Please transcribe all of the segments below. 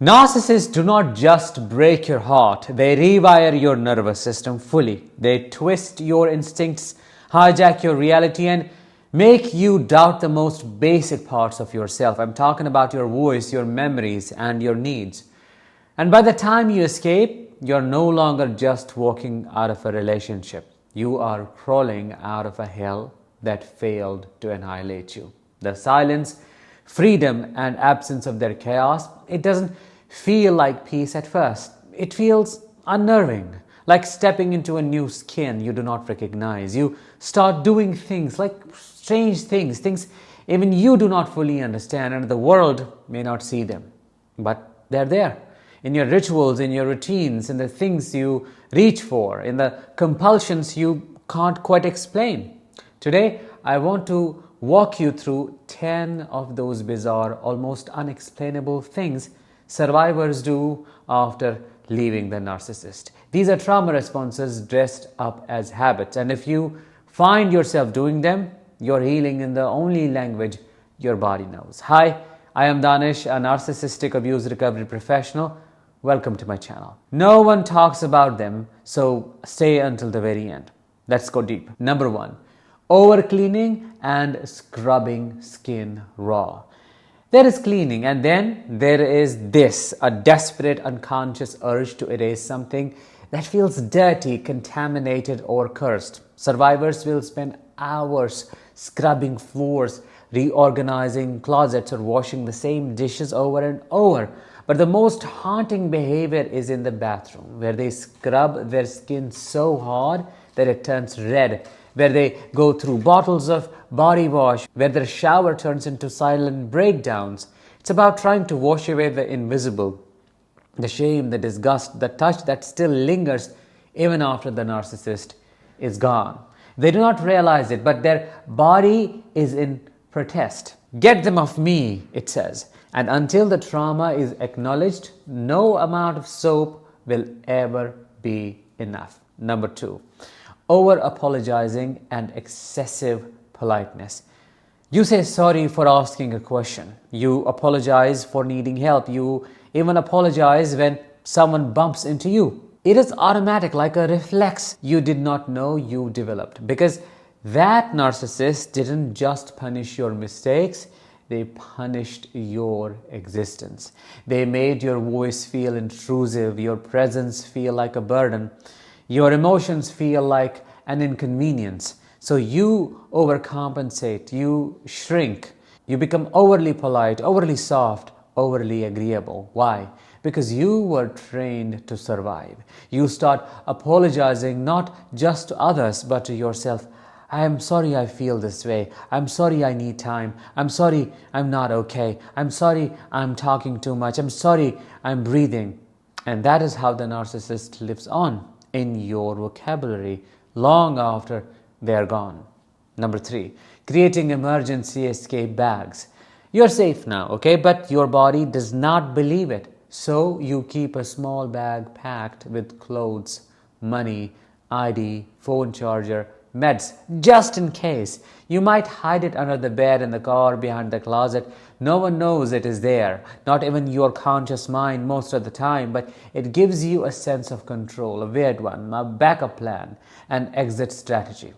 Narcissists do not just break your heart, they rewire your nervous system fully. They twist your instincts, hijack your reality, and make you doubt the most basic parts of yourself. I'm talking about your voice, your memories, and your needs. And by the time you escape, you're no longer just walking out of a relationship. You are crawling out of a hell that failed to annihilate you. The silence, freedom, and absence of their chaos, it doesn't feel like peace at first. It feels unnerving, like stepping into a new skin you do not recognize. You start doing things like strange things even you do not fully understand, and the world may not see them. But they're there in your rituals, in your routines, in the things you reach for, in the compulsions you can't quite explain. Today, I want to walk you through 10 of those bizarre, almost unexplainable things survivors do after leaving the narcissist. These are trauma responses dressed up as habits, and if you find yourself doing them, you're healing in the only language your body knows. Hi, I am Danish, a narcissistic abuse recovery professional. Welcome to my channel. No one talks about them, so stay until the very end. Let's go deep. Number 1, over-cleaning and scrubbing skin raw. There is cleaning, and then there is this, a desperate unconscious urge to erase something that feels dirty, contaminated, or cursed. Survivors will spend hours scrubbing floors, reorganizing closets, or washing the same dishes over and over. But the most haunting behavior is in the bathroom, where they scrub their skin so hard that it turns red, where they go through bottles of body wash, where their shower turns into silent breakdowns. It's about trying to wash away the invisible, the shame, the disgust, the touch that still lingers even after the narcissist is gone. They do not realize it, but their body is in protest. Get them off me, it says. And until the trauma is acknowledged, no amount of soap will ever be enough. Number 2, over-apologizing and excessive politeness. You say sorry for asking a question. You apologize for needing help. You even apologize when someone bumps into you. It is automatic, like a reflex you did not know you developed. Because that narcissist didn't just punish your mistakes, they punished your existence. They made your voice feel intrusive, your presence feel like a burden, your emotions feel like an inconvenience. So you overcompensate, you shrink, you become overly polite, overly soft, overly agreeable. Why? Because you were trained to survive. You start apologizing not just to others but to yourself. I am sorry I feel this way. I'm sorry I need time. I'm sorry I'm not okay. I'm sorry I'm talking too much. I'm sorry I'm breathing. And that is how the narcissist lives on in your vocabulary long after they're gone. Number 3, creating emergency escape bags. You're safe now, okay? But your body does not believe it. So you keep a small bag packed with clothes, money, ID, phone charger, meds, just in case. You might hide it under the bed, in the car, behind the closet. No one knows it is there, not even your conscious mind most of the time, but it gives you a sense of control, a weird one, a backup plan, an exit strategy.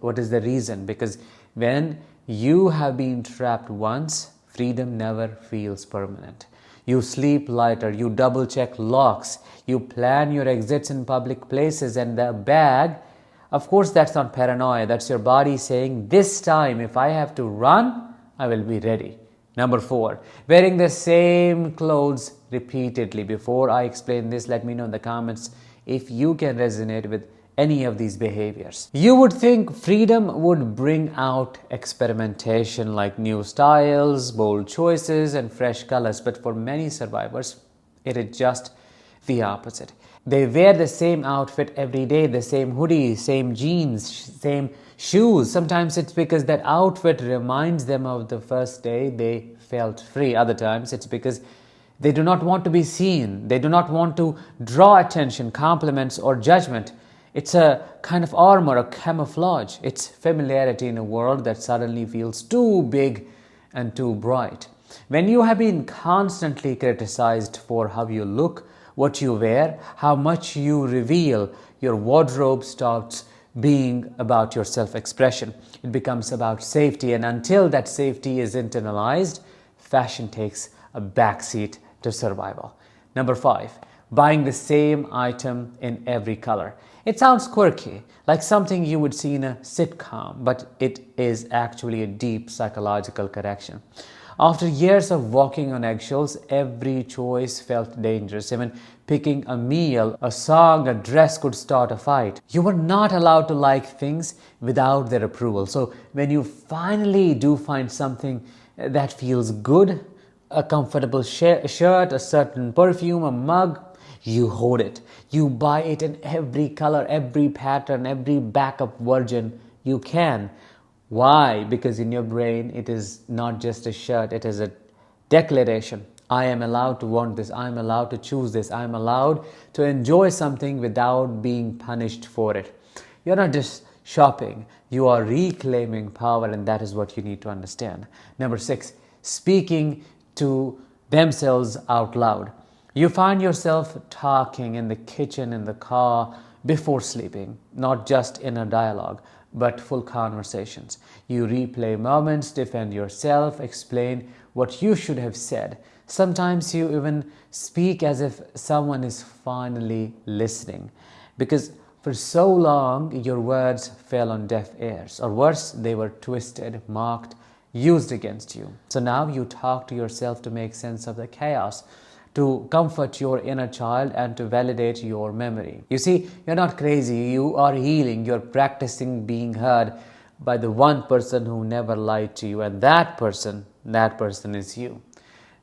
What is the reason? Because when you have been trapped once, freedom never feels permanent. You sleep lighter, you double check locks, you plan your exits in public places, and the bag, of course, that's not paranoia. That's your body saying, this time, if I have to run, I will be ready. Number 4, wearing the same clothes repeatedly. Before I explain this, let me know in the comments if you can resonate with any of these behaviors. You would think freedom would bring out experimentation like new styles, bold choices, and fresh colors, but for many survivors, it is just the opposite. They wear the same outfit every day, the same hoodie, same jeans, same shoes. Sometimes it's because that outfit reminds them of the first day they felt free. Other times it's because they do not want to be seen. They do not want to draw attention, compliments, or judgment. It's a kind of armor, a camouflage. It's familiarity in a world that suddenly feels too big and too bright. When you have been constantly criticized for how you look, what you wear, how much you reveal, your wardrobe starts being about your self expression. It becomes about safety, and until that safety is internalized, fashion takes a backseat to survival. Number 5, buying the same item in every color. It sounds quirky, like something you would see in a sitcom, but it is actually a deep psychological correction. After years of walking on eggshells, every choice felt dangerous. Even picking a meal, a song, a dress could start a fight. You were not allowed to like things without their approval. So when you finally do find something that feels good, a comfortable shirt, a certain perfume, a mug, you hoard it. You buy it in every color, every pattern, every backup version you can. Why? Because in your brain, it is not just a shirt, it is a declaration. I am allowed to want this. I am allowed to choose this. I am allowed to enjoy something without being punished for it. You're not just shopping, you are reclaiming power, and that is what you need to understand. Number 6, speaking to themselves out loud. You find yourself talking in the kitchen, in the car, before sleeping, not just inner dialogue, but full conversations. You replay moments, defend yourself, explain what you should have said. Sometimes you even speak as if someone is finally listening, because for so long your words fell on deaf ears, or worse, they were twisted, mocked, used against you. So now you talk to yourself to make sense of the chaos, to comfort your inner child, and to validate your memory. You see, you're not crazy, you are healing, you're practicing being heard by the one person who never lied to you, and that person is you.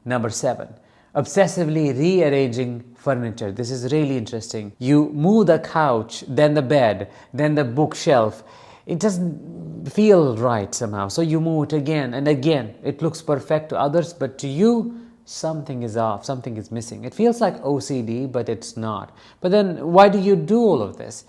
Number 7, obsessively rearranging furniture. This is really interesting. You move the couch, then the bed, then the bookshelf. It doesn't feel right somehow, so you move it again and again. It looks perfect to others, but to you, something is off, something is missing. It feels like OCD, but it's not. But then why do you do all of this?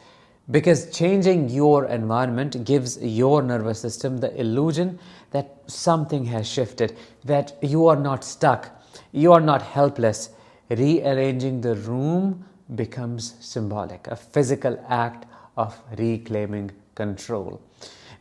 Because changing your environment gives your nervous system the illusion that something has shifted, that you are not stuck, you are not helpless. Rearranging the room becomes symbolic, a physical act of reclaiming control.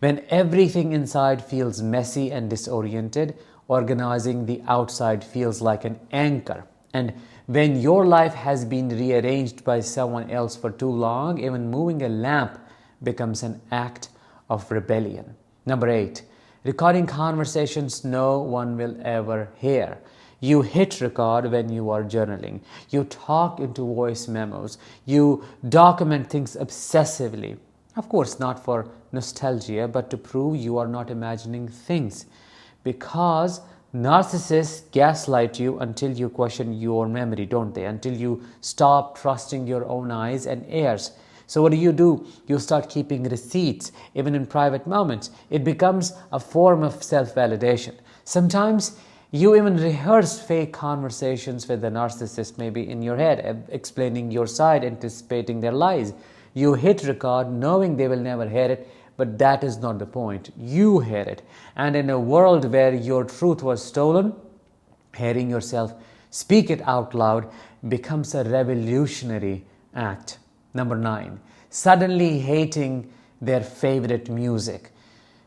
When everything inside feels messy and disoriented, organizing the outside feels like an anchor. And when your life has been rearranged by someone else for too long, even moving a lamp becomes an act of rebellion. Number 8, recording conversations no one will ever hear. You hit record when you are journaling. You talk into voice memos. You document things obsessively. Of course, not for nostalgia, but to prove you are not imagining things. Because narcissists gaslight you until you question your memory, don't they? Until you stop trusting your own eyes and ears. So what do? You start keeping receipts, even in private moments. It becomes a form of self-validation. Sometimes you even rehearse fake conversations with the narcissist, maybe in your head, explaining your side, anticipating their lies. You hit record knowing they will never hear it, but that is not the point. You hear it. And in a world where your truth was stolen, hearing yourself speak it out loud becomes a revolutionary act. Number 9, suddenly hating their favorite music.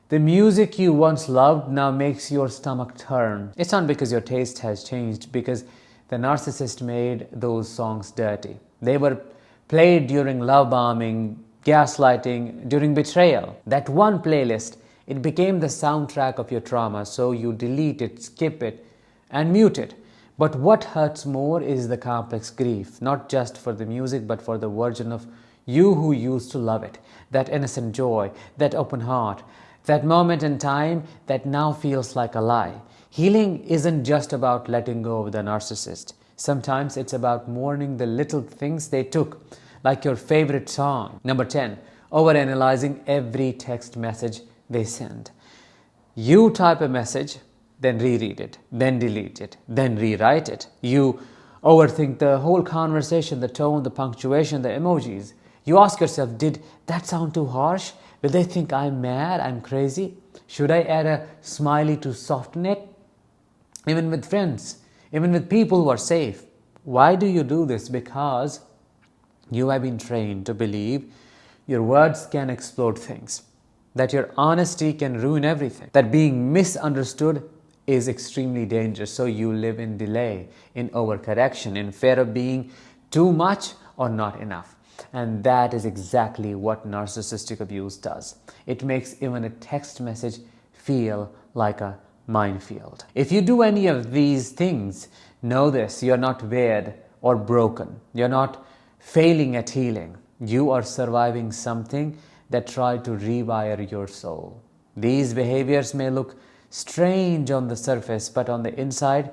The music you once loved now makes your stomach turn. It's not because your taste has changed, because the narcissist made those songs dirty. They were played during love bombing, gaslighting, during betrayal. That one playlist, it became the soundtrack of your trauma, so you delete it, skip it, and mute it. But what hurts more is the complex grief, not just for the music, but for the version of you who used to love it. That innocent joy, that open heart, that moment in time that now feels like a lie. Healing isn't just about letting go of the narcissist. Sometimes it's about mourning the little things they took, like your favorite song. Number 10, overanalyzing every text message they send. You type a message, then reread it, then delete it, then rewrite it. You overthink the whole conversation, the tone, the punctuation, the emojis. You ask yourself, did that sound too harsh? Will they think I'm mad, I'm crazy? Should I add a smiley to soften it? even with friends, even with people who are safe. Why do you do this? Because you have been trained to believe your words can explode things, that your honesty can ruin everything, that being misunderstood is extremely dangerous. So you live in delay, in overcorrection, in fear of being too much or not enough. And that is exactly what narcissistic abuse does. It makes even a text message feel like a minefield. If you do any of these things, know this: you're not weird or broken. You're not failing at healing. You are surviving something that tried to rewire your soul. These behaviors may look strange on the surface, but on the inside,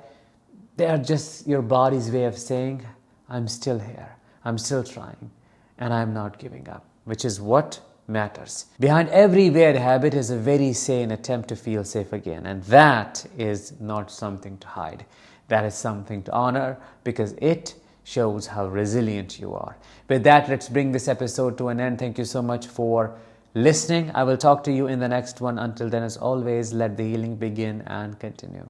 they are just your body's way of saying, I'm still here, I'm still trying, and I'm not giving up, which is what matters. Behind every weird habit is a very sane attempt to feel safe again, and that is not something to hide. That is something to honor, because it shows how resilient you are. With that, let's bring this episode to an end. Thank you so much for listening. I will talk to you in the next one. Until then, as always, let the healing begin and continue.